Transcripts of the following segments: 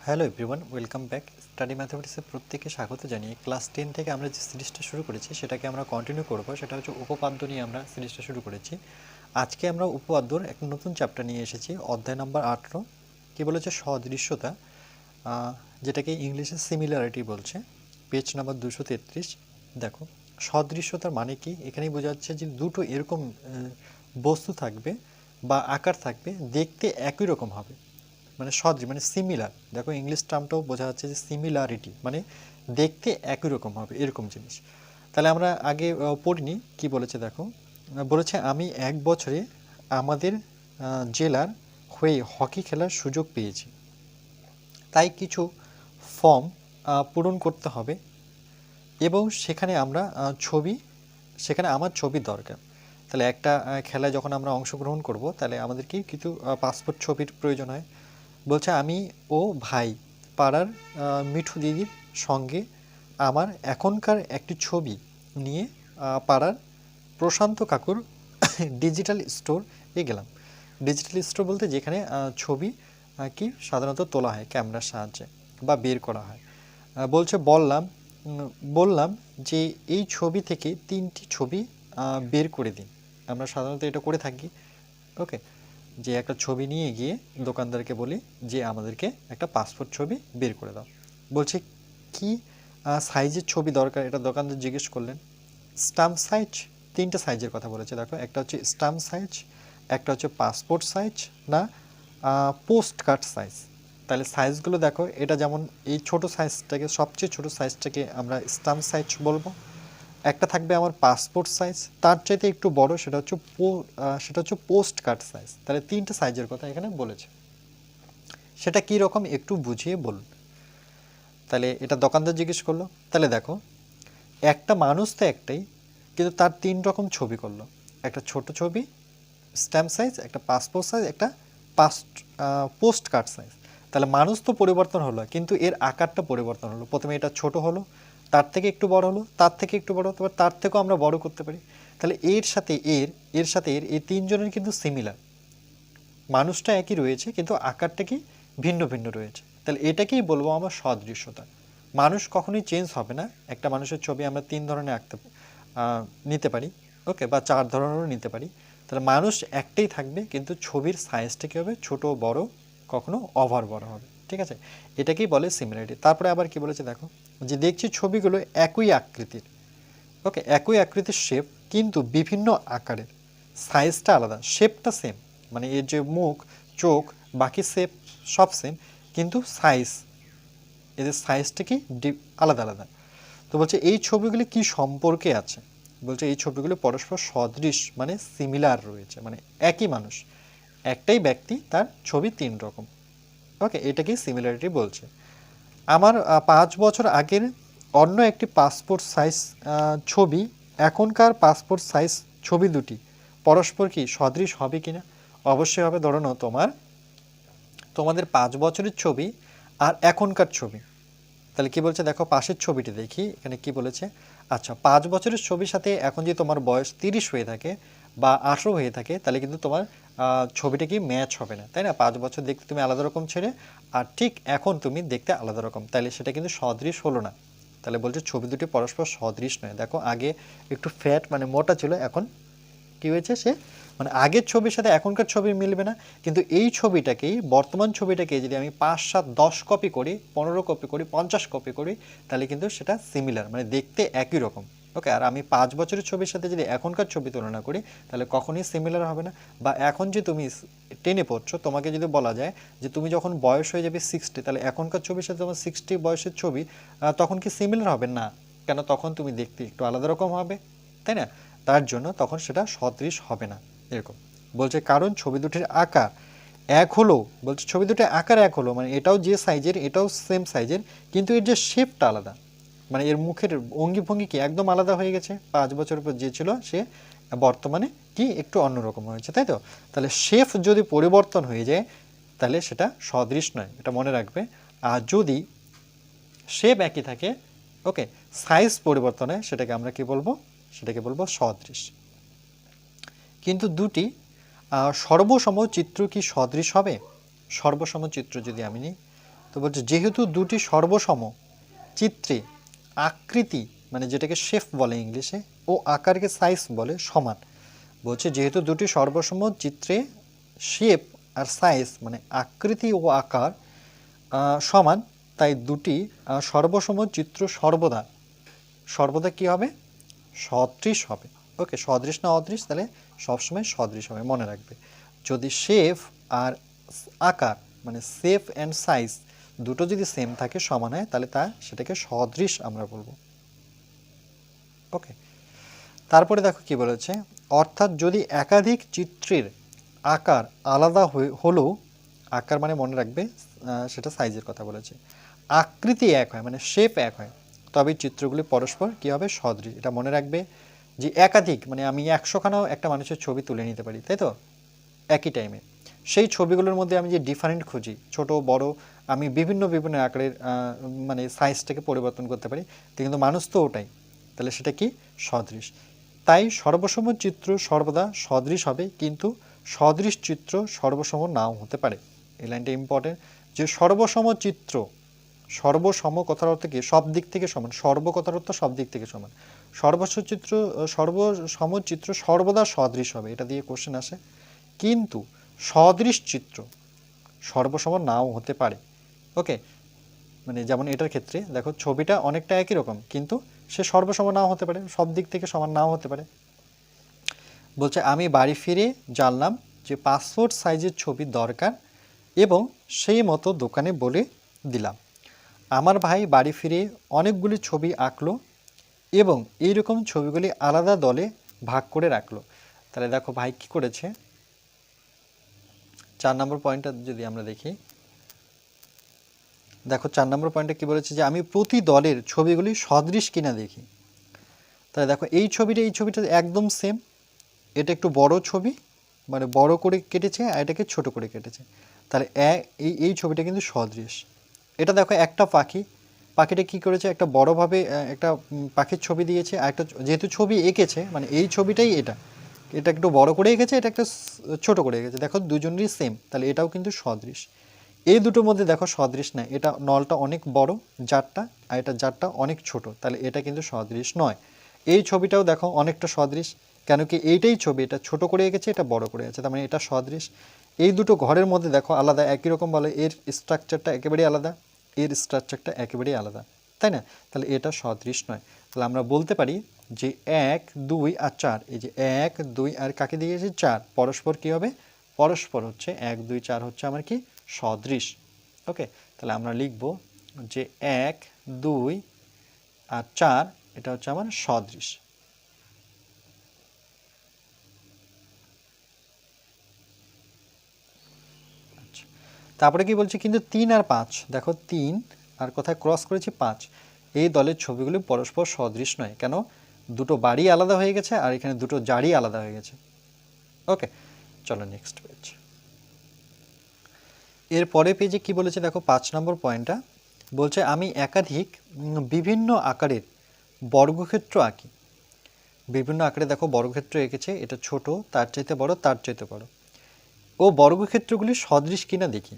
Hello everyone, welcome back. Study ম্যাথমেটিক্সে প্রত্যেককে স্বাগত জানিয়ে ক্লাস 10 থেকে আমরা যে সিরিজটা শুরু করেছি সেটাকে আমরা কন্টিনিউ করব। সেটা হচ্ছে উপপাদ্য নিয়ে আমরা সিরিজটা শুরু করেছি। আজকে আমরা উপপাদ্যর একটা নতুন চ্যাপ্টার নিয়ে এসেছি, অধ্যায় নাম্বার 18। কি বলেছে? সদৃশ্যতা, যেটাকে ইংলিশে সিমিলারিটি বলছে। Page number 233। দেখো, সদৃশ্যতার মানে কি? এখানেই বোঝা যাচ্ছে যে দুটো এরকম বস্তু থাকবে বা আকার থাকবে, দেখতে একই রকম হবে, মানে সদৃশ মানে সিমিলার। দেখো ইংলিশ টার্মটাও বোঝা যাচ্ছে যে সিমিলারিটি মানে দেখতে একই রকম হবে এরকম জিনিস। তাহলে আমরা আগে পড়িনি কি বলেছে। দেখো বলেছে, আমি 1 বছরে আমাদের জেলার হয়ে হকি খেলার সুযোগ পেয়েছি, তাই কিছু ফর্ম পূরণ করতে হবে এবং সেখানে আমরা সেখানে আমার ছবি দরকার। তাহলে একটা খেলায় যখন আমরা অংশগ্রহণ করব তাহলে আমাদেরকে কিছু পাসপোর্ট ছবির প্রয়োজন হয়। বলছে, আমি ও ভাই পাড়ার মিঠু দিদির সঙ্গে আমার এখনকার একটি ছবি নিয়ে পাড়ার প্রশান্ত কাকুর ডিজিটাল স্টোরে গেলাম। ডিজিটাল স্টোর বলতে যেখানে ছবি কি সাধারণত তোলা হয় ক্যামেরার সাহায্যে বা বের করা হয়। বলছে, বললাম যে এই ছবি থেকে 3টি ছবি বের করে দিন। আমরা সাধারণত এটা করে থাকি। ওকে, যে একটা ছবি নিয়ে গিয়ে দোকানদারকে বলি যে আমাদেরকে একটা পাসপোর্ট ছবি বের করে দাও। বলছে কি সাইজের ছবি দরকার, এটা দোকানদার জিজ্ঞেস করলেন। স্টাম্প সাইজ, 3টে সাইজের কথা বলেছে। দেখো, একটা হচ্ছে স্টাম্প সাইজ, একটা হচ্ছে পাসপোর্ট সাইজ, না পোস্ট কার্ড সাইজ। তাহলে সাইজগুলো দেখো, এটা যেমন এই ছোট সাইজটাকে, সবচেয়ে ছোট সাইজটাকে আমরা স্টাম্প সাইজ বলবো। একটা থাকবে আমার পাসপোর্ট সাইজ, তার চাইতে একটু বড়, সেটা হচ্ছে পোস্ট কার্ড সাইজ। তাহলে 3টে সাইজের কথা এখানে বলেছে। সেটা কি রকম একটু বুঝিয়ে বলুন। তাহলে এটা দোকানদার জিজ্ঞেস করলো। তাহলে দেখো, একটা মানুষ তো একটাই, কিন্তু তার 3 রকম ছবি করলো। একটা ছোট ছবি স্ট্যাম্প সাইজ, একটা পাসপোর্ট সাইজ, একটা পোস্ট কার্ড সাইজ। তাহলে মানুষ তো পরিবর্তন হলো, কিন্তু এর আকারটা পরিবর্তন হলো। প্রথমে এটা ছোট হলো, তার থেকে একটু বড় হলো, তার থেকে একটু বড়, তার থেকেও আমরা বড় করতে পারি। তাহলে এর সাথে এই 3জনের কিন্তু সিমিলার। মানুষটা একই রয়েছে, কিন্তু আকারটা কি ভিন্ন ভিন্ন রয়েছে। তাহলে এটাকেই বলবো আমরা সদৃশ্যতা। মানুষ কখনোই চেঞ্জ হবে না। একটা মানুষের ছবি আমরা 3 ধরনের নিতে পারি, ওকে, বা 4 ধরনেরও নিতে পারি। তাহলে মানুষ একটাই থাকবে, কিন্তু ছবির সাইজটা কী হবে? ছোট বড়, কখনো ওভার বড় হবে। ঠিক আছে, এটাকেই বলে সিমিলারিটি। তারপরে আবার কি বলেছে দেখো, যে দেখছি ছবিগুলো একই আকৃতির, ওকে, একই আকৃতির শেপ, কিন্তু বিভিন্ন আকারের, সাইজটা আলাদা, শেপটা সেম, মানে এর যে মুখ, চোখ, বাকি শেপ সব সেম, কিন্তু এদের সাইজটা কি আলাদা আলাদা। তো বলছে এই ছবিগুলি কি সম্পর্কে আছে? বলছে এই ছবিগুলি পরস্পর সদৃশ, মানে সিমিলার রয়েছে, মানে একই মানুষ, একটাই ব্যক্তি, তার ছবি 3 রকম। ওকে, এটাকেই সিমিলারিটি বলছে। আমার 5 বছর আগের অন্য একটি পাসপোর্ট সাইজ ছবি, এখনকার পাসপোর্ট সাইজ ছবি দুটি পরস্পর কি সদৃশ হবে কিনা? অবশ্যই হবে। ধরো না, তোমাদের 5 বছরের ছবি আর এখনকার ছবি, তাহলে কি বলছে দেখো, পাশের ছবিটি দেখি এখানে কি বলেছে। আচ্ছা, 5 বছরের ছবির সাথে এখন যদি তোমার বয়স 30 হয়ে থাকে বা 18 হয়ে থাকে, তাহলে কিন্তু তোমার ছবিটা কি ম্যাচ হবে না, তাই না? 5 বছর দেখতে তুমি আলাদা রকম ছেড়ে, আর ঠিক এখন তুমি দেখতে আলাদা রকম, তাহলে সেটা কিন্তু সদৃশ হলো না। তাহলে বলছে ছবি দুটি পরস্পর সদৃশ নয়। দেখো, আগে একটু ফ্যাট মানে মোটা ছিল, এখন কি হয়েছে, সে মানে আগের ছবির সাথে এখনকার ছবি মিলবে না। কিন্তু এই ছবিটাকেই, বর্তমান ছবিটাকে যদি আমি 5, 7, 10 কপি করি, 15 কপি করি, 50 কপি করি, তাহলে কিন্তু সেটা সিমিলার, মানে দেখতে একই রকম। ওকে, আর আমি 5 বছরের ছবির সাথে যদি এখনকার ছবি তুলনা করি, তাহলে কখনোই সিমিলার হবে না। বা এখন যে তুমি 10-এ পড়ছো, তোমাকে যদি বলা যায় যে তুমি যখন বয়স হয়ে যাবে 60, তাহলে এখনকার ছবির সাথে তোমার 60 বয়সের ছবি তখন কি সিমিলার হবে না? কেন? তখন তুমি দেখতে একটু আলাদা রকম হবে, তাই না? তার জন্য তখন সেটা সদৃশ হবে না এরকম বলছে। কারণ ছবি দুটির আকার এক হলো, বলছে ছবি দুটির আকার এক হলো, মানে এটাও যে সাইজের, এটাও সেম সাইজের, কিন্তু এর যে শেপটা আলাদা, মানে এর মুখের অঙ্গি ভঙ্গি কি একদম আলাদা হয়ে গেছে। 5 বছর পর যে ছিল সে বর্তমানে কি একটু অন্যরকম হয়েছে, তাই তো? তাহলে শেপ যদি পরিবর্তন হয়ে যায়, তাহলে সেটা সদৃশ নয়, এটা মনে রাখবে। আর যদি শেপ একই থাকে, ওকে, সাইজ পরিবর্তন হয়, সেটাকে আমরা কি বলবো? সেটাকে বলবো সদৃশ। কিন্তু দুটি সর্বসম চিত্র কি সদৃশ হবে? সর্বসম চিত্র যদি আমি নিই, তো বলছে যেহেতু দুটি সর্বসম চিত্রে আকৃতি মানে যেটাকে শেপ বলে ইংলিশে ও আকারকে সাইজ বলে সমান, বলছে যেহেতু দুটি সর্বসম চিত্রে শেপ আর সাইজ মানে আকৃতি ও আকার সমান, তাই দুটি সর্বসম চিত্র সর্বদা সর্বদা কি হবে, সদৃশ হবে। ওকে, সদৃশ না অদৃশ, তাহলে সবসময় সদৃশ হবে, মনে রাখবে। যদি শেপ আর আকার মানে শেপ অ্যান্ড সাইজ দুটো যদি সেম থাকে, সমান হয়, তাহলে সেটাকে সদৃশ আমরা বলবো। ওকে, তারপরে দেখো কি বলেছে, অর্থাৎ যদি একাধিক চিত্রের আকার আলাদা হলেও, আকার মানে মনে রাখবে সেটা সাইজের কথা বলেছে, আকৃতি এক হয় মানে শেপ এক হয়, তবে চিত্রগুলি পরস্পর কি হবে, সদৃশ। এটা মনে রাখবে যে একাধিক মানে আমি 100খানাও একটা মানুষের ছবি তুলে নিতে পারি, তাই তো, একই টাইমে। সেই ছবিগুলোর মধ্যে আমি যে ডিফারেন্ট খুঁজি, ছোট বড়, আমি বিভিন্ন বিভিন্ন আকারের মানে সাইজটাকে পরিবর্তন করতে পারি, কিন্তু মানুষ তো ওটাই, তাহলে সেটা কি, সদৃশ। তাই সর্বসম চিত্র সর্বদা সদৃশ হবে, কিন্তু সদৃশ চিত্র সর্বসম নাও হতে পারে। এই লাইনটা ইম্পর্টেন্ট, যে সর্বসম চিত্র, সর্বসম কথার অর্থ কি, সব দিক থেকে সমান, সর্ব কথার অর্থ সব দিক থেকে সমান, সর্বসম চিত্র সর্বদা সদৃশ হবে, এটা দিয়ে কোশ্চেন আসে। কিন্তু সদৃশ চিত্র সর্বসম নাও হতে পারে। ওকে, মানে যেমন এটার ক্ষেত্রে দেখো ছবিটা অনেকটা একই রকম, কিন্তু সে সর্বসম নাও হতে পারে, সব দিক থেকে সমান নাও হতে পারে। বলছে আমি বাড়ি ফিরে জানলাম যে পাসপোর্ট সাইজের ছবি দরকার এবং সেই মতো দোকানে বলে দিলাম। আমার ভাই বাড়ি ফিরে অনেকগুলি ছবি আঁকলো এবং এইরকম ছবিগুলি আলাদা দলে ভাগ করে রাখলো। তাহলে দেখো ভাই কি করেছে, 4 নম্বর পয়েন্টটা যদি আমরা দেখি, দেখো 4 নম্বর পয়েন্টে কি বলেছে, যে আমি প্রতি দলের ছবিগুলি সদৃশ কিনা দেখি। তাহলে দেখো এই ছবিটা একদম সেম, এটা একটু বড় ছবি মানে বড় করে কেটেছে আর এটাকে ছোট করে কেটেছে, তাহলে এই ছবিটা কিন্তু সদৃশ। এটা দেখো একটা পাখিটা কি করেছে, একটা বড়ভাবে একটা পাখির ছবি দিয়েছে, আর একটা যেহেতু ছবি এঁকেছে মানে এই ছবিটাই এটা একটু বড় করে এঁকেছে, এটা একটা ছোট করে এঁকেছে, দেখো দুজনেরই সেম, তাহলে এটাও কিন্তু সদৃশ। এই দুটোর মধ্যে দেখো সদৃশ না, এটা নলটা অনেক বড় জারটা আর এটা জারটা অনেক ছোট, তাহলে এটা কিন্তু সদৃশ নয়। এই ছবিটাও দেখো অনেকটা সদৃশ, কেন কি এইটাই ছবি, এটা ছোট করে এঁকেছে, এটা বড় করে আছে, তার মানে এটা সদৃশ। এই দুটো ঘরের মধ্যে দেখো আলাদা, একই রকম বলে, এর স্ট্রাকচারটা একেবারেই আলাদা, এর স্ট্রাকচারটা একেবারেই আলাদা, তাই না, তাহলে এটা সদৃশ নয়। তাহলে আমরা বলতে পারি যে 1, 2 আর 4, এই যে 1, 2 আর কাকে দিয়েছি 4, পরস্পর কি হবে, পরস্পর হচ্ছে 1, 2, 4 হচ্ছে আমার কি, সদৃশ। ওকে, তাহলে আমরা লিখব যে 1, 2 আর 4 এটা হচ্ছে আমার সদৃশ। আচ্ছা, তারপরে কি বলছে, কিন্তু 3 আর 5, দেখো 3 আর কোথায় ক্রস করেছি 5, এই দলের ছবিগুলি পরস্পর সদৃশ নয়, কেন, দুটো বাড়ি আলাদা হয়ে গেছে আর এখানে দুটো জারি আলাদা হয়ে গেছে। ওকে, চলো নেক্সট পেজ। এর পরে পেজে কি বলেছে দেখো, 5 নম্বর পয়েন্টটা বলছে আমি একাধিক বিভিন্ন আকারের বর্গক্ষেত্র আঁকি। বিভিন্ন আকারে দেখো বর্গক্ষেত্র এঁকেছে, এটা ছোট, তার চাইতে বড়, তার চাইতে বড়, ও বর্গক্ষেত্রগুলি সদৃশ কিনা দেখি।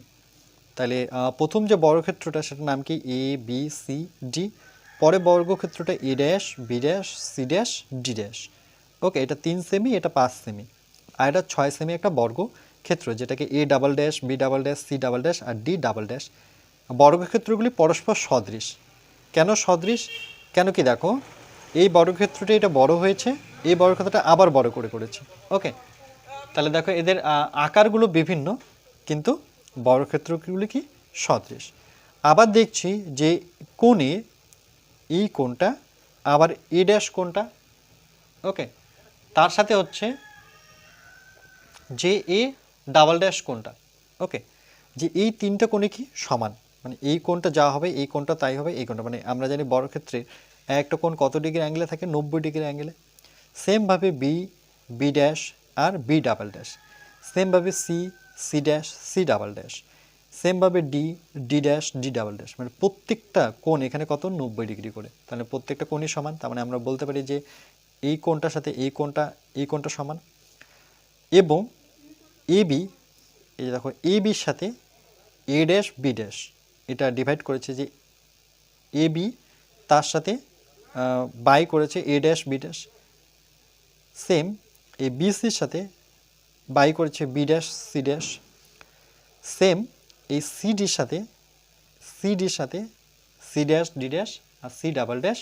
তাহলে প্রথম যে বর্গক্ষেত্রটা সেটার নাম কি, এ বি সি ডি, পরে বর্গক্ষেত্রটা A dash B dash C dash D dash. Okay, এটা 3 সেমি, এটা 5 সেমি, আর এটা 6 সেমি একটা বর্গক্ষেত্র, যেটাকে A double dash B double dash C double dash আর ডি ডাবল ড্যাশ। বর্গক্ষেত্রগুলি পরস্পর সদৃশ। কেন সদৃশ, কেন কি দেখো এই বর্গক্ষেত্রটা এটা বড় হয়েছে, এই বর্গক্ষেত্রটা আবার বড় করে করেছে। ওকে, তাহলে দেখো এদের আকারগুলো বিভিন্ন, কিন্তু বর্গক্ষেত্রগুলি কি, সদৃশ। আবার দেখছি যে কোণে এই কোণটা, আবার এ ড্যাশ কোণটা, ওকে, তার সাথে হচ্ছে যে এ ডাবল ড্যাশ কোণটা। ওকে, যে এই তিনটা কোণে কি সমান, মানে এই কোণটা যা হবে এই কোণটা তাই হবে, এই কোণটা মানে আমরা জানি বর্গক্ষেত্রে একটা কোণ কত ডিগ্রি অ্যাঙ্গেলে থাকে, 90 ডিগ্রি অ্যাঙ্গেলে। সেমভাবে বি, বি ড্যাশ আর বি ডাবল ড্যাশ, সেমভাবে C, C dash C double dash, সেমভাবে D, D dash D double dash, মানে প্রত্যেকটা কোণ এখানে কত, 90 ডিগ্রি করে, তাহলে প্রত্যেকটা কোণই সমান, তার মানে আমরা বলতে পারি যে এই কোণটার সাথে এই কোণটা সমান। এবং এ বি, এই যে দেখো এ বির সাথে এ ড্যাশ বি ড্যাশ, এটা ডিভাইড করেছে যে এ বি তার সাথে বাই করেছে A dash B dash, same এই বিসির সাথে বাই করেছে B dash C dash, same এই সিডির সাথে সি ড্যাশ ডি ড্যাশ আর C double dash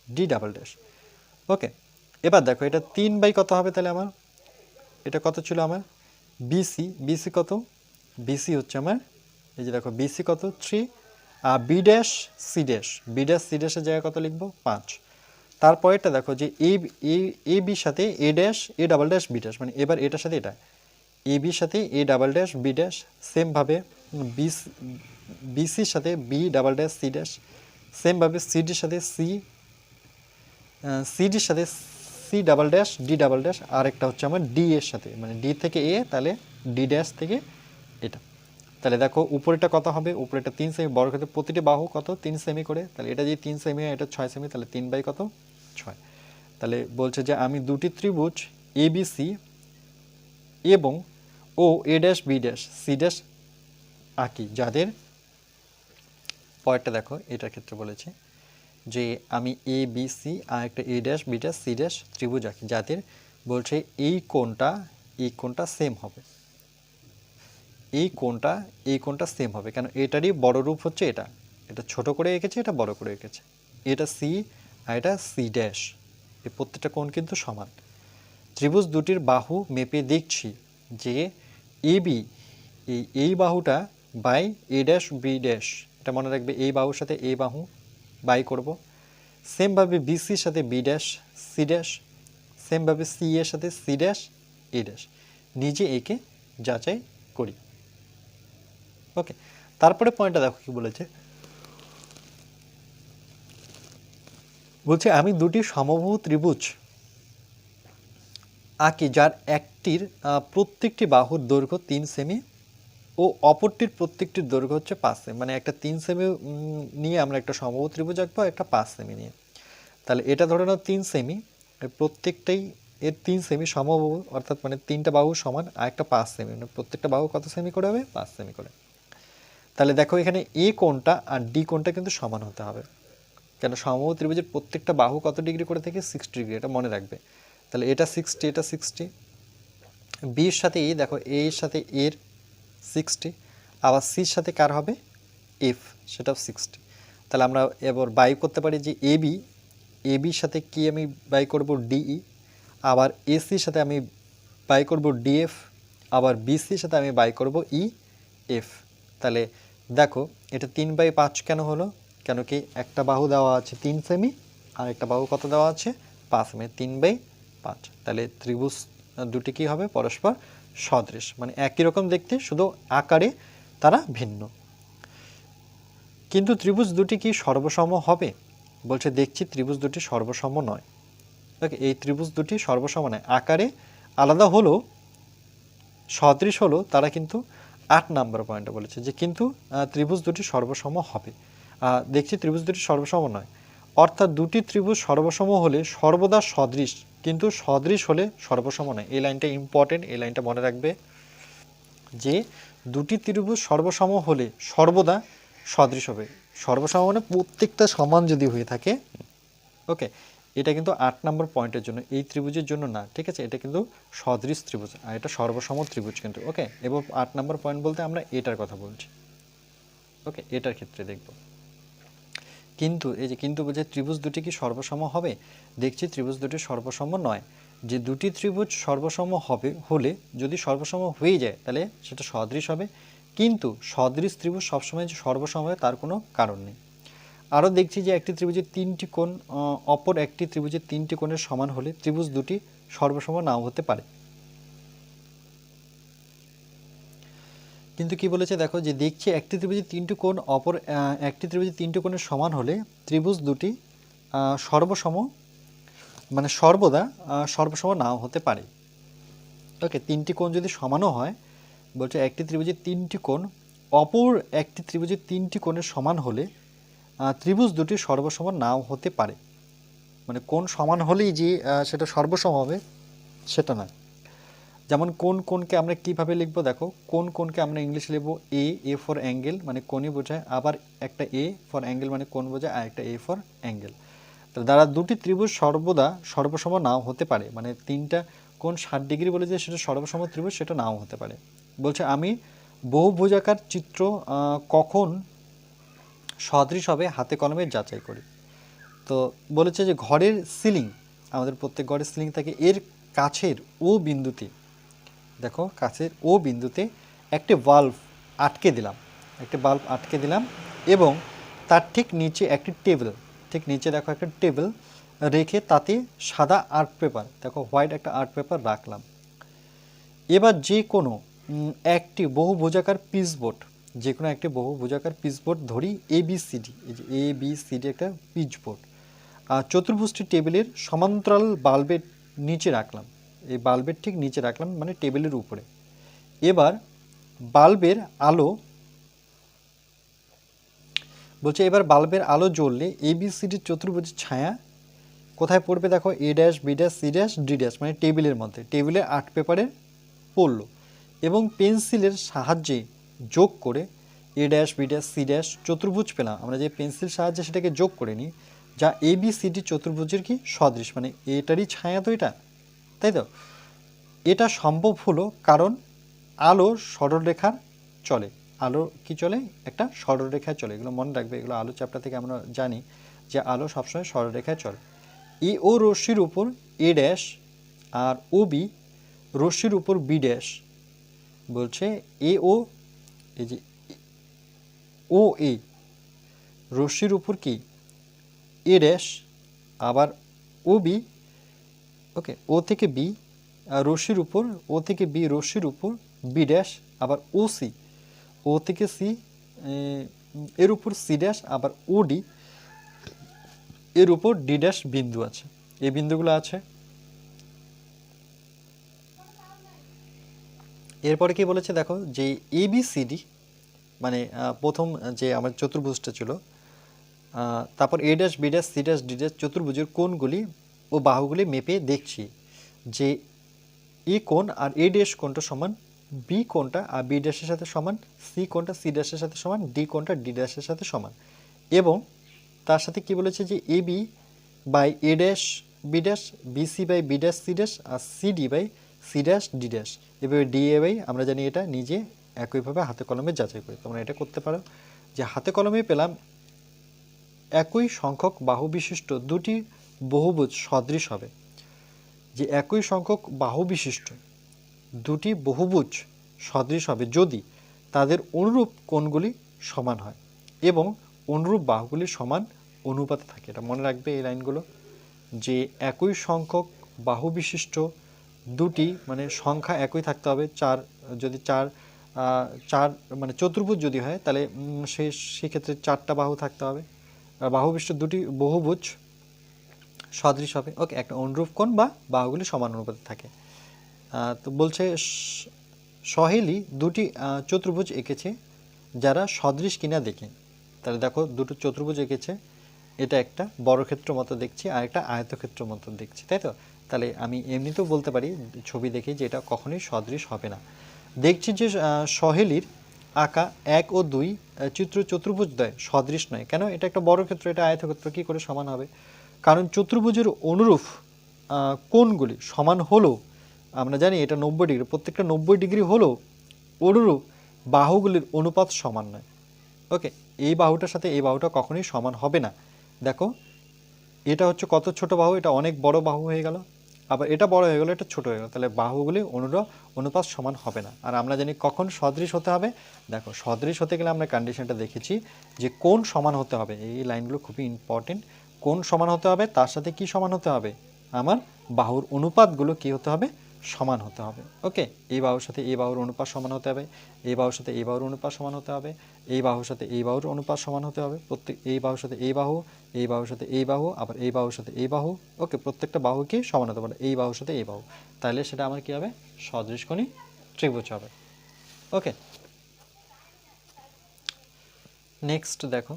D double dash. Okay, এবার দেখো এটা 3 বাই কত হবে তাহলে আমার, এটা কত ছিল আমার বিসি কত, বিসি হচ্ছে আমার এই যে দেখো বিসি কত 3, আর বি ড্যাশ সি ড্যাশের জায়গায় কত লিখবো 5। তারপরেরটা দেখো যে এ বির সাথে A dash A double dash B dash, মানে এবার এটার সাথে এটা এ বির সাথে A double dash B dash, সেমভাবে বিসির সাথে B double dash C dash, সেমভাবে সিডির সাথে C double dash D double dash, আর একটা হচ্ছে আমার ডি এর সাথে, মানে ডি থেকে এ তাহলে ডি ড্যাশ থেকে এটা। তাহলে দেখো উপরেটা কত হবে, উপরেটা 3 সেমি, বর্গক্ষেত্রে প্রতিটি বাহু কত 3 সেমি করে, তাহলে এটা যদি 3 সেমি এটা 6 সেমি, তাহলে 3 বাই কত 6। তাহলে বলছে যে আমি দুটি ত্রিভুজ এবিসি এবং ও A dash B dash C dash আঁকি, যাদের পরেরটা দেখো এটার ক্ষেত্রে বলেছে যে আমি এ বি সি আর একটা A dash B dash C dash ত্রিভুজ আঁকি, যাদের বলছে এই কোণটা সেম হবে, এই কোণটা সেম হবে, কেন এটারই বড় রূপ হচ্ছে এটা, এটা ছোট করে এঁকেছে, এটা বড় করে এঁকেছে, এটা সি আর এটা সি ড্যাশ, এই প্রত্যেকটা কোণ কিন্তু সমান। ত্রিভুজ দুটির বাহু মেপে দেখছি যে এবি এই বাহুটা by A dash B dash, এটা মনে রাখবে এই বাহুর সাথে এই বাহু বাই করব, সেমভাবে বিসির সাথে বি ড্যাশ সি ড্যাশ, সেমভাবে সি এর সাথে সি ড্যাশ এ ড্যাশ, নিজে একে যাচাই করি। ওকে, তারপরে পয়েন্টটা দেখো কি বলেছে, বলছে আমি দুটি সমবাহু ত্রিভুজ আঁকি যার একটির প্রত্যেকটি বাহুর দৈর্ঘ্য 3 সেমি ও অপরটির প্রত্যেকটির দৈর্ঘ্য হচ্ছে 5 সেমি, মানে একটা 3 সেমি নিয়ে আমরা একটা সমবাহু ত্রিভুজ আঁকবো, একটা 5 সেমি নিয়ে। তাহলে এটা ধরে নাও 3 সেমি, প্রত্যেকটাই এর 3 সেমি সমবাহু, অর্থাৎ মানে 3টা বাহু সমান, আর একটা 5 সেমি, মানে প্রত্যেকটা বাহু কত সেমি করে হবে 5 সেমি করে। তাহলে দেখো এখানে এ কোণটা আর ডি কোণটা কিন্তু সমান হতে হবে, কেন সমবাহু ত্রিভুজের প্রত্যেকটা বাহু কত ডিগ্রি করে থাকে 60 ডিগ্রি, এটা মনে রাখবে। তাহলে এটা 60, এটা 60, বির সাথে এ, দেখো এ এর সাথে এর 60, আবার সির সাথে কার হবে এফ, সেটাও 60। তাহলে আমরা এবার বাই করতে পারি যে এবির সাথে কি আমি বাই করব ডিই, আবার এসির সাথে আমি বাই করব ডিএফ, আবার বিসির সাথে আমি বাই করব ই এফ। তাহলে দেখো এটা 3/5 কেন হলো, কেন কি একটা বাহু দেওয়া আছে 3 সেমি আর একটা বাহু কত দেওয়া আছে 5 সেমি, 3/5। তাহলে ত্রিভুজ দুটি কি হবে পরস্পর সদৃশ, মানে একই রকম দেখতে, শুধু আকারে তারা ভিন্ন। কিন্তু ত্রিভুজ দুটি কি সর্বসম হবে, বলছে দেখছি ত্রিভুজ দুটি সর্বসম নয়। ওকে, এই ত্রিভুজ দুটি সর্বসম নয়, আকারে আলাদা হলো সদৃশ হলো, তারা কিন্তু 8 নম্বর পয়েন্টে বলেছে যে কিন্তু ত্রিভুজ দুটি সর্বসম হবে। দেখছি ত্রিভুজ দুটি সর্বসম নয়, অর্থাৎ দুটি ত্রিভুজ সর্বসম হলে সর্বদা সদৃশ, কিন্তু সদৃশ হলে সর্বসম নয়। এই লাইনটা ইম্পর্টেন্ট, এই লাইনটা মনে রাখবে যে দুটি ত্রিভুজ সর্বসম হলে সর্বদা সদৃশ হবে, সর্বসম মানে প্রত্যেকটা সমান যদি হয়ে থাকে। ওকে, এটা কিন্তু 8 নম্বর পয়েন্টের জন্য, এই ত্রিভুজের জন্য না, ঠিক আছে, এটা কিন্তু সদৃশ ত্রিভুজ আর এটা সর্বসম ত্রিভুজ কিন্তু। ওকে, এবং 8 নম্বর পয়েন্ট বলতে আমরা এটার কথা বলছি। ওকে, এটার ক্ষেত্রে দেখব, কিন্তু এই যে কিন্তু বোঝে ত্রিভুজ দুটি কি সর্বসম হবে, দেখছি ত্রিভুজ দুটি সর্বসম নয়। যে দুটি ত্রিভুজ সর্বসম হবে হলে যদি সর্বসম হয়ে যায় তাহলে সেটা সদৃশ হবে, কিন্তু সদৃশ ত্রিভুজ সবসময় যে সর্বসম হবে তার কোনো কারণ নেই। আরও দেখছি যে একটি ত্রিভুজের 3টি কোণ অপর একটি ত্রিভুজের 3টি কোণের সমান হলে ত্রিভুজ দুটি সর্বসম নাও হতে পারে। কিন্তু কি বলেছে দেখো, যে দেখছি একটি ত্রিভুজের 3টি কোণ অপর একটি ত্রিভুজের 3টি কোণের সমান হলে ত্রিভুজ দুটি সর্বসম, মানে সর্বদা সর্বসম নাও হতে পারে। ওকে, 3টি কোণ যদি সমানও হয়, বলছে একটি ত্রিভুজের 3টি কোণ অপর একটি ত্রিভুজের 3টি কোণের সমান হলে ত্রিভুজ দুটি সর্বসম নাও হতে পারে, মানে কোণ সমান হলেই যে সেটা সর্বসম হবে সেটা না। যেমন কোন কোনকে আমরা কিভাবে লিখব, দেখো কোন কোনকে আমরা ইংলিশে লিখব এ ফর অ্যাঙ্গেল মানে কোণই বোঝায়, আবার একটা এ ফর অ্যাঙ্গেল মানে কোণ বোঝায়, আর একটা এ ফর অ্যাঙ্গেল। তো দ্বারা দুটি ত্রিভুজ সর্বদা সর্বসম নাও হতে পারে, মানে তিনটা কোণ 60 ডিগ্রি বলে যে সেটা সর্বসম ত্রিভুজ সেটা নাও হতে পারে। বলছে আমি বহুভুজাকার চিত্র কখন সদৃশ হবে হাতে কলমে যাচাই করি। তো বলেছে যে ঘরের সিলিং, আমাদের প্রত্যেক ঘরের সিলিং থাকে, এর কাছের ও বিন্দুতে, দেখো কাছের ও বিন্দুতে একটি বাল্ব আটকে দিলাম এবং তার ঠিক নিচে একটি টেবিল, ঠিক নিচে দেখো একটা টেবিল রেখে তাতে সাদা আর্ট পেপার, দেখো হোয়াইট একটা আর্ট পেপার রাখলাম। এবার যে কোনো একটি বহুভুজাকার পিচবোর্ড, যে কোনো একটি বহুভুজাকার পিচবোর্ড ধরি ABCD, এই যে ABCD একটা পিচবোর্ড চতুর্ভুজটি টেবিলের সমান্তরাল বাল্বের নিচে রাখলাম, এই বাল্বের ঠিক নিচে রাখলাম মানে টেবিলের উপরে। এবার বাল্বের আলো বলছে, এবার বাল্বের আলো জ্বললে ABCD চতুর্ভুজের ছায়া কোথায় পড়বে, দেখো A dash B dash C dash D dash মানে টেবিলের মধ্যে, টেবিলের আর্ট পেপারে পড়লো এবং পেন্সিলের সাহায্যে যোগ করে A dash B dash C dash চতুর্ভুজ পেলাম। আমরা যে পেন্সিল সাহায্যে সেটাকে যোগ করে নিই, যা ABCD চতুর্ভুজের কি সদৃশ, মানে এটারই ছায়া তো এটা, তাই তো। এটা সম্ভব হলো কারণ আলো সরলরেখার চলে, আলো কি চলে, একটা সরলরেখায় চলে। এগুলো মনে রাখবে, এগুলো আলো চ্যাপ্টার থেকে আমরা জানি যে আলো সবসময় সরলরেখায় চলে। ও রশ্মির উপর A ড্যাশ আর OB রশ্মির উপর B ড্যাশ, বলছে AO, এই যে OA রশ্মির উপর কি A ড্যাশ, আবার OB, ওকে O থেকে B রশ্মির উপর, O থেকে B রশ্মির উপর B ড্যাশ, আবার OC O থেকে C এর উপর C ড্যাশ, আবার OD এর উপর D ড্যাশ বিন্দু আছে, এই বিন্দুগুলো আছে। এরপরে কি বলেছে দেখো, যে ABCD মানে প্রথম যে আমার চতুর্ভুজটা ছিল, তারপর A dash B dash C dash D dash চতুর্ভুজের কোণগুলি ও বাহুগুলি মেপে দেখছি যে এ কোণ আর A ড্যাশ কোণটা সমান, B কোণটা আর B ড্যাশের সাথে সমান, C কোণটা C ড্যাশের সাথে সমান, D কোণটা D ড্যাশের সাথে সমান। এবং তার সাথে কি বলেছে যে AB by A dash B dash, BC by B dash C dash, আর CD by C dash D dash, এভাবে DA বাই আমরা জানি এটা নিজে একইভাবে হাতে কলমে যাচাই করি। তোমরা এটা করতে পারো যে হাতে কলমে পেলাম একই সংখ্যক বাহু বিশিষ্ট দুটি বহুভুজ সদৃশ হবে, যে একই সংখ্যক বাহু বিশিষ্ট দুটি বহুভুজ সদৃশ হবে যদি তাদের অনুরূপ কোণগুলি সমান হয় এবং অনুরূপ বাহুগুলি সমান অনুপাতে থাকে। এটা মনে রাখবে এই লাইনগুলো, যে একই সংখ্যক বাহু বিশিষ্ট দুটি মানে সংখ্যা একই থাকতে হবে, চার, যদি চার মানে চতুর্ভুজ যদি হয় তাহলে সেক্ষেত্রে 4টা বাহু থাকতে হবে, বাহু বিশিষ্ট দুটি বহুভুজ সদৃশ হবে, ওকে, একটা অনুরূপ কোণ বা বাহুগুলি সমান অনুপাতে থাকে। তো বলছে সহেলি দুটি চতুর্ভুজ এঁকেছে যারা সদৃশ কিনা দেখে, তাহলে দেখো দুটো চতুর্ভুজ এঁকেছে, এটা একটা বর্গক্ষেত্র মতো দেখছি আর একটা আয়তক্ষেত্র মতো দেখছি, তাই তো। তাহলে আমি এমনিতেও বলতে পারি ছবি দেখে যে এটা কখনোই সদৃশ হবে না। দেখছি যে সহেলির আঁকা 1 ও 2 চিত্র চতুর্ভুজদ্বয় সদৃশ নয়, কেন, এটা একটা বর্গক্ষেত্র, এটা আয়তক্ষেত্র, কি করে সমান হবে, কারণ চতুর্ভুজের অনুরূপ কোণগুলি সমান হলেও, আমরা জানি এটা 90 ডিগ্রি, প্রত্যেকটা 90 ডিগ্রি হলেও অনুরূপ বাহুগুলির অনুপাত সমান নয়, ওকে। এই বাহুটার সাথে এই বাহুটা কখনোই সমান হবে না। দেখো এটা হচ্ছে কত ছোট বাহু, এটা অনেক বড় বাহু হয়ে গেল, আবার এটা বড় হয়ে গেল, এটা ছোট হয়ে গেল, তাহলে বাহুগুলি অনুপাত সমান হবে না। আর আমরা জানি কখন সদৃশ হতে হবে, দেখো সদৃশ হতে গেলে আমরা কন্ডিশনটা দেখেছি যে কোণ সমান হতে হবে, এই লাইনগুলো খুবই ইম্পর্টেন্ট। কোণ সমান হতে হবে, তার সাথে কি সমান হতে হবে, আমার বাহুর অনুপাতগুলো কি হতে হবে, সমান হতে হবে, ওকে। এই বাহুর সাথে এই বাহুর অনুপাত সমান হতে হবে, এই বাহুর সাথে এই বাহুর অনুপাত সমান হতে হবে, এই বাহুর সাথে এই বাহুর অনুপাত সমান হতে হবে, প্রত্যেক এই বাহুর সাথে এই বাহু, এই বাহুর সাথে এই বাহু, আবার এই বাহুর সাথে এই বাহু, ওকে, প্রত্যেকটা বাহু কি সমান হতে পারে, এই বাহুর সাথে এই বাহু, তাহলে সেটা আমার কি হবে, সদৃশকোণী ত্রিভুজ হবে, ওকে। নেক্সট দেখো,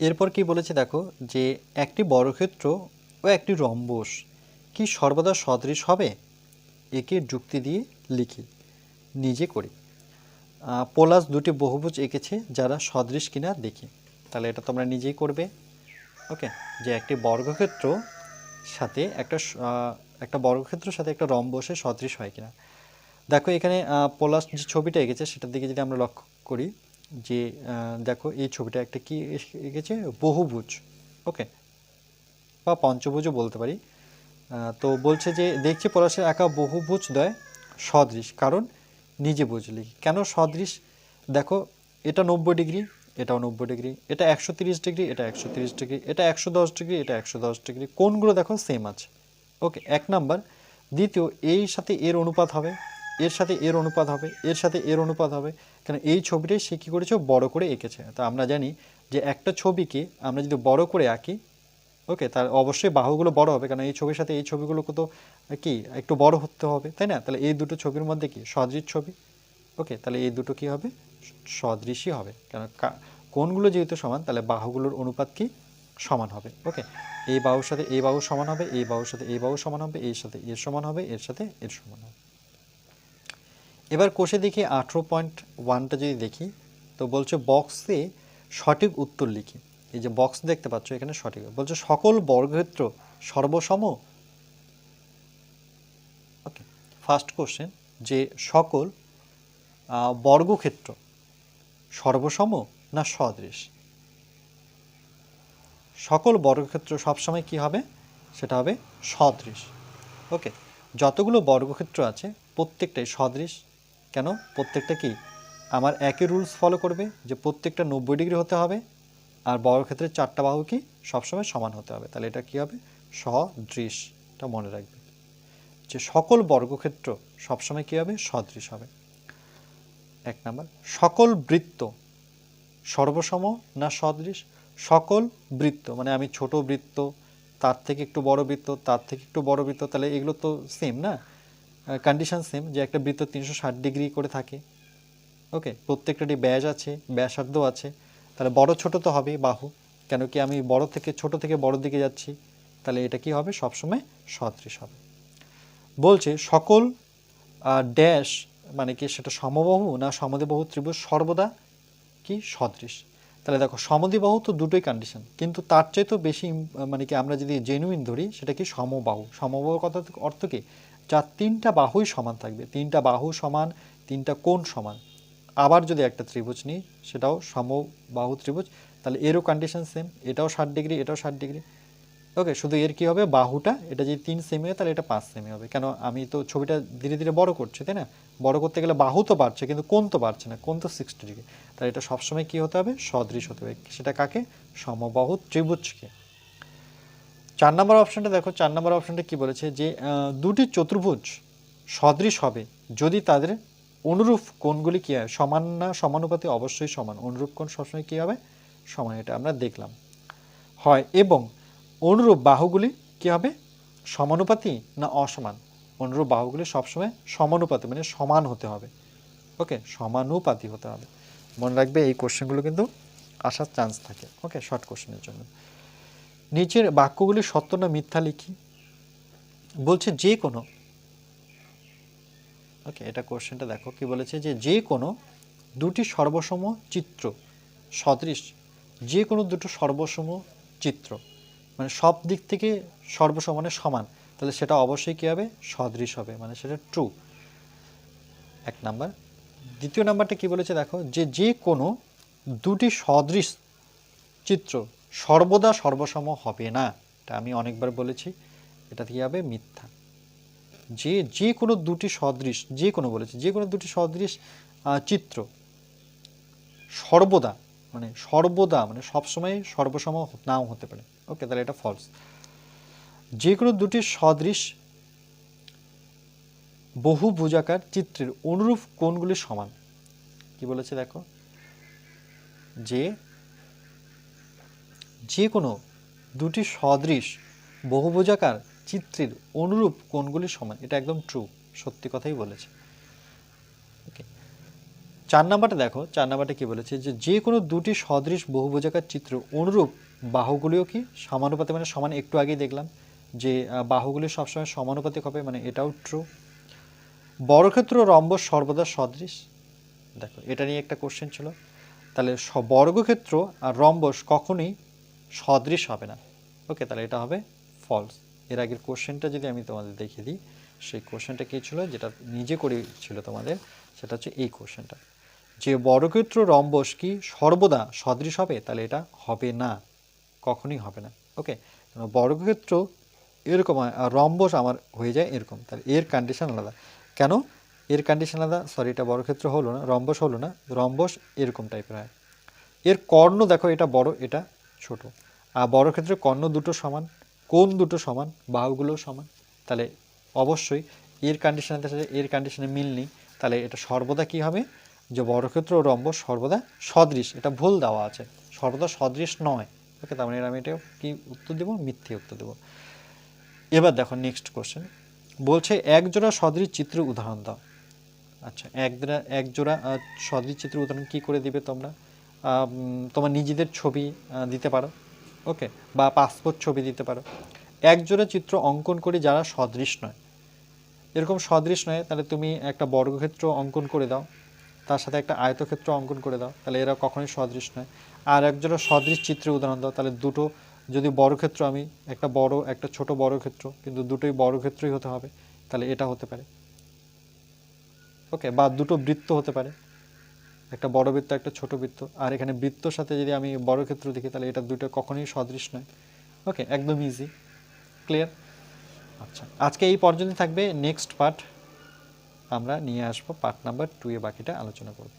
এরপর কি বলেছে দেখো, যে একটি বর্গক্ষেত্র ও একটি রম্বস কি সর্বদা সদৃশ হবে, একে যুক্তি দিয়ে লিখি, নিজে করি। পলাশ দুটি বহুভুজ এঁকেছে, যারা সদৃশ কিনা দেখি। তাহলে এটা তোমরা নিজেই করবে। ওকে, যে একটি বর্গক্ষেত্র সাথে একটা বর্গক্ষেত্রের সাথে একটা রম্বসের সদৃশ হয় কিনা। দেখো এখানে পলাশ যে ছবিটা এঁকেছে সেটার দিকে যদি আমরা লক্ষ্য করি, যে দেখো এই ছবিটা একটা কি এঁকেছে, বহুভুজ। ওকে, বা পঞ্চভুজও বলতে পারি। তো বলছে যে দেখছি পলাশের আঁকা বহুভুজ দ্বয় সদৃশ, কারণ নিজে বুঝলি কেন সদৃশ। দেখো এটা 90 ডিগ্রি, এটাও 90 ডিগ্রি, এটা 130 ডিগ্রি, এটা 130 ডিগ্রি, এটা 110 ডিগ্রি, এটা 110 ডিগ্রি, কোণগুলো দেখো সেম আছে। ওকে, এক নাম্বার। দ্বিতীয়, এর সাথে এর অনুপাত হবে, এর সাথে এর অনুপাত হবে, এর সাথে এর অনুপাত হবে, কারণ এই ছবিটাই সে কী করেছে, বড় করে এঁকেছে। তা আমরা জানি যে একটা ছবিকে আমরা যদি বড় করে আঁকি, ওকে, তার অবশ্যই বাহুগুলো বড় হবে, কারণ এই ছবির সাথে এই ছবিগুলোকে তো কি একটু বড় হতে হবে, তাই না? তাহলে এই দুটো ছবির মধ্যে কি সদৃশ ছবি। ওকে, তাহলে এই দুটো কি হবে, সদৃশই হবে, কারণ কোণগুলো যেহেতু সমান তাহলে বাহুগুলোর অনুপাত কি সমান হবে। ওকে, এই বাহুর সাথে এই বাহু সমান হবে, এই বাহুর সাথে এই বাহু সমান হবে, এর সাথে এর সমান হবে, এর সাথে এর সমান হবে। এবার কোষে দেখি 18.1টা যদি দেখি, তো বলছে বক্সে সঠিক উত্তর লিখি। এই যে বক্স দেখতে পাচ্ছ এখানে সঠিক বলছে, সকল বর্গক্ষেত্র সর্বসম। ওকে, ফার্স্ট কোশ্চেন, যে সকল বর্গক্ষেত্র সর্বসম না সদৃশ। সকল বর্গক্ষেত্র সবসময় কি হবে, সেটা হবে সদৃশ। ওকে, যতগুলো বর্গক্ষেত্র আছে প্রত্যেকটাই সদৃশ। কেন, প্রত্যেকটা কি আমার একই রুলস ফলো করবে, যে প্রত্যেকটা 90 ডিগ্রি হতে হবে, আর বর্গক্ষেত্রের চারটা বাহু কি সবসময় সমান হতে হবে। তাহলে এটা কি হবে, সদৃশ। এটা মনে রাখবে যে সকল বর্গক্ষেত্র সবসময় কি হবে, সদৃশ হবে। এক নাম্বার। সকল বৃত্ত সর্বসম না সদৃশ। সকল বৃত্ত মানে আমি ছোট বৃত্ত, তার থেকে একটু বড় বৃত্ত, তার থেকে একটু বড় বৃত্ত, তাহলে এগুলো তো সেম না, কন্ডিশন সেম, যে একটা বৃত্ত 360 ডিগ্রি করে থাকে। ওকে, প্রত্যেকটারই ব্যাস আছে, ব্যাসার্ধ আছে, তাহলে বড় ছোট তো হবেই বাহু, কেন কি আমি বড় থেকে ছোট থেকে বড় দিকে যাচ্ছি, তাহলে এটা কি হবে, সবসময় সদৃশ হবে। বলছে সকল ড্যাশ মানে কি সেটা সমবাহু না সমদ্বিবাহু ত্রিভুজ সর্বদা কি সদৃশ। তাহলে দেখো সমদ্বিবাহু তো দুটোই কন্ডিশন, কিন্তু তার চাইতেও বেশি মানে কি আমরা যদি জেনুইন ধরি সেটা কি সমবাহু। সমবাহুর কথা অর্থ কি, যার তিনটা বাহুই সমান থাকবে, তিনটা বাহু সমান, তিনটা কোণ সমান। আবার যদি একটা ত্রিভুজ নিই সেটাও সমবাহু ত্রিভুজ, তাহলে এরও কন্ডিশন সেম, এটাও 60 ডিগ্রি, এটাও 60 ডিগ্রি। ওকে, শুধু এর কি হবে, বাহুটা এটা যদি 3 সেমি হয় তাহলে এটা 5 সেমি হবে। কেন, আমি তো ছবিটা ধীরে ধীরে বড় করছি, তাই না? বড় করতে গেলে বাহু তো বাড়ছে কিন্তু কোণ তো বাড়ছে না, কোণ তো 60 ডিগ্রি। তাহলে এটা সবসময় কি হতে হবে, সদৃশ হতে হবে। সেটা কাকে, সমবাহু ত্রিভুজকে। 4 নম্বর অপশনটা দেখো, 4 নম্বর অপশনটা কি বলেছে, যে দুটি চতুর্ভুজ সদৃশ হবে যদি তাদের অনুরূপ কোণগুলি কি হয়, সমান না সমানুপাতে, অবশ্যই সমান। অনুরূপ কোণ সবসময় কি হবে, সমান, এটা আমরা দেখলাম হয়। এবং অনুরূপ বাহুগুলি কি হবে, সমানুপাতি না অসমান। অনুরূপ বাহুগুলি সবসময় সমানুপাতি মানে সমান হতে হবে। ওকে, সমানুপাতি হতে হবে। মনে রাখবে এই কোশ্চেনগুলো কিন্তু আসার চান্স থাকে। ওকে, শর্ট কোশ্চেনের জন্য। নিচের বাক্যগুলি সত্য না মিথ্যা লিখি। বলছে যে কোনো, ওকে এটা কোশ্চেনটা দেখো কি বলেছে, যে কোনো দুটি সর্বসম চিত্র সদৃশ। যে কোনো দুটো সর্বসম চিত্র মানে সব দিক থেকে সর্বসমানে সমান, তাহলে সেটা অবশ্যই কী হবে, সদৃশ হবে, মানে সেটা ট্রু। এক নাম্বার। দ্বিতীয় নাম্বারটা কি বলেছে দেখো, যে কোনো দুটি সদৃশ চিত্র সর্বদা সর্বসম হবে না। এটা আমি অনেকবার বলেছি, এটা কি হবে, মিথ্যা। যে কোনো দুটি সদৃশ, যে কোনো বলেছে, যে কোনো দুটি সদৃশ চিত্র সর্বদা মানে সবসময় সর্বসম নাও হতে পারে। ওকে, তাহলে এটা ফলস। যে কোনো দুটি সদৃশ বহুভুজাকার চিত্রের অনুরূপ কোণগুলি সমান। কি বলেছে দেখো, যে কোনো দুটি সদৃশ বহুভুজাকার চিত্রের অনুরূপ কোণগুলি সমান। এটা একদম ট্রু, সত্যি কথাই বলেছে। ওকে, 4 নাম্বারটা দেখো, 4 নাম্বারটা কি বলেছে, যে কোনো দুটি সদৃশ বহুভুজাকার চিত্র অনুরূপ বাহুগুলিও কি সমানুপাতিক মানে সমান। একটু আগেই দেখলাম যে বাহুগুলি সবসময় সমানুপাতিক হবে, মানে এটাও ট্রু। বর্গক্ষেত্র রম্বস সর্বদা সদৃশ। দেখো এটা নিয়ে একটা কোশ্চেন ছিল, তাহলে বর্গক্ষেত্র আর রম্বস কখনোই সদৃশ হবে না। ওকে, তাহলে এটা হবে ফলস। এর আগের কোশ্চেনটা যদি আমি তোমাদের দেখিয়ে দিই, সেই কোশ্চেনটা কী ছিল, যেটা নিজে করেছিল তোমাদের, সেটা হচ্ছে এই কোশ্চেনটা, যে বর্গক্ষেত্র রম্বস কি সর্বদা সদৃশ হবে, তাহলে এটা হবে না, কখনোই হবে না। ওকে, বর্গক্ষেত্র এরকম হয় আর রম্বস আমার হয়ে যায় এরকম, তাহলে এর কন্ডিশন আলাদা। কেন এর কন্ডিশন আলাদা? সরি, এটা বর্গক্ষেত্র হলো না, রম্বস হলো না, রম্বস এরকম টাইপের হয়। এর কর্ণ দেখো, এটা বড় এটা ছোট, আর বর্গক্ষেত্রে কর্ণ দুটো সমান, কোণ দুটো সমান, বাহুগুলোও সমান, তাহলে অবশ্যই এর কন্ডিশনের সাথে এর কন্ডিশনে মিল নেই, তাহলে এটা সর্বদা কি হবে, যে বর্গক্ষেত্র ও রম্বস সর্বদা সদৃশ। এটা ভুল দেওয়া আছে, সর্বদা সদৃশ নয়। ওকে, তার মানে আমি এটা কি উত্তর দেবো, মিথ্যে উত্তর দেবো। এবার দেখো নেক্সট কোশ্চেন বলছে একজোড়া সদৃশ চিত্রের উদাহরণ দাও। আচ্ছা, একজোড়া সদৃশ চিত্রের উদাহরণ কি করে দিবে তোমরা? তোমার নিজেদের ছবি দিতে পারো, ওকে, বা পাসপোর্ট ছবি দিতে পারো। একজোড়া চিত্র অঙ্কন করে যারা সদৃশ নয়, এরকম সদৃশ নয়, তাহলে তুমি একটা বর্গক্ষেত্র অঙ্কন করে দাও, তার সাথে একটা আয়তক্ষেত্র অঙ্কন করে দাও, তাহলে এরা কখনোই সদৃশ নয়। আর একজোড়া সদৃশ চিত্রের উদাহরণ দাও, তাহলে দুটো, যদি বর্গক্ষেত্র আমি একটা বড় একটা ছোট বর্গক্ষেত্র, কিন্তু দুটোই বর্গক্ষেত্রই হতে হবে, তাহলে এটা হতে পারে। ওকে, বা দুটো বৃত্ত হতে পারে, একটা বড় বৃত্ত একটা ছোট বৃত্ত, আর এখানে বৃত্তর সাথে যদি আমি বর্গক্ষেত্র দেখি, তাহলে এটা দুটো কখনোই সদৃশ নয়। ওকে, একদম ইজি, ক্লিয়ার। আচ্ছা, আজকে এই পর্যন্ত থাকবে। নেক্সট পার্ট আমরা নিয়ে আসবো, পার্ট নাম্বার 2 এ বাকিটা আলোচনা করব।